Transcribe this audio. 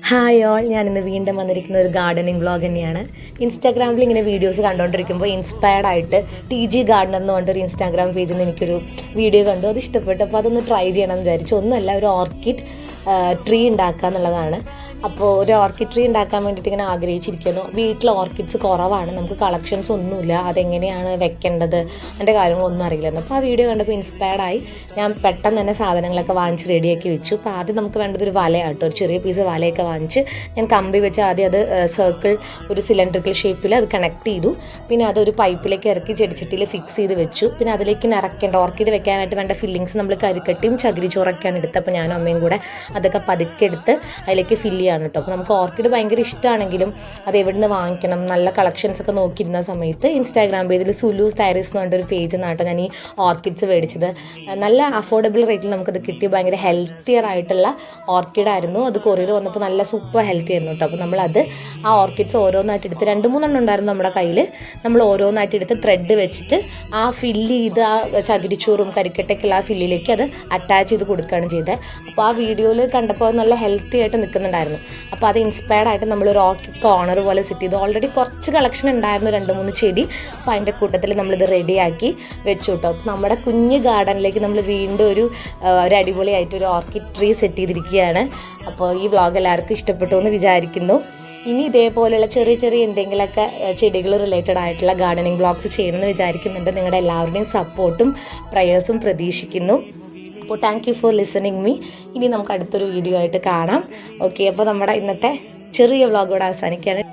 Hi all, ഞാനിന്ന് വീണ്ടും വന്നിരിക്കുന്ന ഒരു ഗാർഡനിങ് വ്ളോഗ് തന്നെയാണ്. ഇൻസ്റ്റാഗ്രാമിൽ ഇങ്ങനെ വീഡിയോസ് കണ്ടുകൊണ്ടിരിക്കുമ്പോൾ ഇൻസ്പയർഡ് ആയിട്ട് TG ഗാർഡനർ എന്ന് പറഞ്ഞൊരു ഇൻസ്റ്റാഗ്രാം പേജിൽ നിന്ന് എനിക്കൊരു വീഡിയോ കണ്ടു. അത് ഇഷ്ടപ്പെട്ടു. അപ്പോൾ അതൊന്ന് ട്രൈ ചെയ്യണമെന്ന് വിചാരിച്ചു. ഒന്നുമല്ല, ഒരു ഓർക്കിഡ് ട്രീ ഉണ്ടാക്കുക എന്നുള്ളതാണ്. അപ്പോൾ ഒരു ഓർക്കിഡ് ട്രീ ഉണ്ടാക്കാൻ വേണ്ടിയിട്ട് ഇങ്ങനെ ആഗ്രഹിച്ചിരിക്കുന്നു. വീട്ടിൽ ഓർക്കിഡ്സ് കുറവാണ്, നമുക്ക് കളക്ഷൻസ് ഒന്നുമില്ല, അതെങ്ങനെയാണ് വെക്കേണ്ടത് അതിൻ്റെ കാര്യങ്ങളൊന്നും അറിയില്ലായിരുന്നു. അപ്പോൾ ആ വീഡിയോ കണ്ടപ്പോൾ ഇൻസ്പയർഡായി ഞാൻ പെട്ടെന്ന് തന്നെ സാധനങ്ങളൊക്കെ വാങ്ങിച്ച് റെഡിയാക്കി വെച്ചു. അപ്പോൾ ആദ്യം നമുക്ക് വേണ്ടത് ഒരു വലയാട്ടോ, ഒരു ചെറിയ പീസ് വലയൊക്കെ വാങ്ങിച്ച് ഞാൻ കമ്പി വെച്ച് ആദ്യം അത് സർക്കിൾ ഒരു സിലിണ്ടറിക്കൽ ഷേപ്പിൽ അത് കണക്ട് ചെയ്തു. പിന്നെ അതൊരു പൈപ്പിലേക്ക് ഇറക്കി ചെടിച്ചട്ടിയിൽ ഫിക്സ് ചെയ്ത് വെച്ചു. പിന്നെ അതിലേക്ക് നിറയ്ക്കേണ്ട ഓർക്കിഡ് വെക്കാനായിട്ട് വേണ്ട ഫില്ലിങ്സ് നമ്മൾ കരിക്കട്ടിയും ചകിരിച്ചോറൊക്കെയാണ് എടുത്തത്. അപ്പോൾ ഞാനും അമ്മയും കൂടെ അതൊക്കെ പതുക്കെ എടുത്ത് അതിലേക്ക് ഫില്ല് ചെയ്യാണ് കേട്ടോ. അപ്പോൾ നമുക്ക് ഓർക്കിഡ് ഭയങ്കര ഇഷ്ടമാണെങ്കിലും അത് എവിടെ നിന്ന് വാങ്ങിക്കണം, നല്ല കളക്ഷൻസ് ഒക്കെ നോക്കിയിരുന്ന സമയത്ത് ഇൻസ്റ്റാഗ്രാം പേജിൽ സുലൂസ് ഡയറീസ് എന്ന് പറഞ്ഞൊരു പേജ് നാട്ടോ ഞാൻ ഈ ഓർക്കിഡ്സ് മേടിച്ചത്. നല്ല അഫോർഡബിൾ റേറ്റിൽ നമുക്കത് കിട്ടി. ഭയങ്കര ഹെൽത്തിയർ ആയിട്ടുള്ള ഓർക്കിഡായിരുന്നു. അത് കൊറിയർ വന്നപ്പോൾ നല്ല സൂപ്പർ ഹെൽത്തി ആയിരുന്നു കേട്ടോ. അപ്പോൾ നമ്മളത് ആ ഓർക്കിഡ്സ് ഓരോന്നായിട്ട് എടുത്ത് 2-3 ഉണ്ടായിരുന്നു നമ്മുടെ കയ്യിൽ. നമ്മൾ ഓരോന്നായിട്ട് എടുത്ത് ത്രെഡ് വെച്ചിട്ട് ആ ഫില്ല് ചെയ്ത് ആ ചകിരിച്ചോറും കരിക്കട്ടൊക്കെയുള്ള ആ ഫില്ലിലേക്ക് അത് അറ്റാച്ച് ചെയ്ത് കൊടുക്കുകയാണ് ചെയ്തത്. അപ്പോൾ ആ വീഡിയോയിൽ കണ്ടപ്പോൾ നല്ല ഹെൽത്തി ആയിട്ട് നിൽക്കുന്നുണ്ടായിരുന്നു. അപ്പോൾ അത് ഇൻസ്പയർഡ് ആയിട്ട് നമ്മളൊരു ഓർക്കിഡ് കോർണർ പോലെ സെറ്റ് ചെയ്തു. ഓൾറെഡി കുറച്ച് കളക്ഷൻ ഉണ്ടായിരുന്നു, 2-3 ചെടി. അപ്പോൾ അതിൻ്റെ കൂട്ടത്തിൽ നമ്മളിത് റെഡിയാക്കി വെച്ചു കേട്ടോ. അപ്പോൾ നമ്മുടെ കുഞ്ഞ് ഗാർഡനിലേക്ക് നമ്മൾ വീണ്ടും ഒരു അടിപൊളിയായിട്ട് ഒരു ഓർക്കിഡ് ട്രീ സെറ്റ് ചെയ്തിരിക്കുകയാണ്. അപ്പോൾ ഈ വ്ളോഗ് എല്ലാവർക്കും ഇഷ്ടപ്പെട്ടു എന്ന് വിചാരിക്കുന്നു. ഇനി ഇതേപോലെയുള്ള ചെറിയ ചെറിയ എന്തെങ്കിലുമൊക്കെ ചെടികൾ റിലേറ്റഡ് ആയിട്ടുള്ള ഗാർഡനിങ് വ്ളോഗ്സ് ചെയ്യണമെന്ന് വിചാരിക്കുന്നുണ്ട്. നിങ്ങളുടെ എല്ലാവരുടെയും സപ്പോർട്ടും പ്രയേഴ്സും പ്രതീക്ഷിക്കുന്നു. അപ്പോൾ thank you for listening me. ഇനി നമുക്ക് അടുത്തൊരു വീഡിയോ ആയിട്ട് കാണാം. ഓക്കെ, അപ്പോൾ നമ്മുടെ ഇന്നത്തെ ചെറിയ വ്ളോഗ് ഇവിടെ അവസാനിക്കുകയാണ്.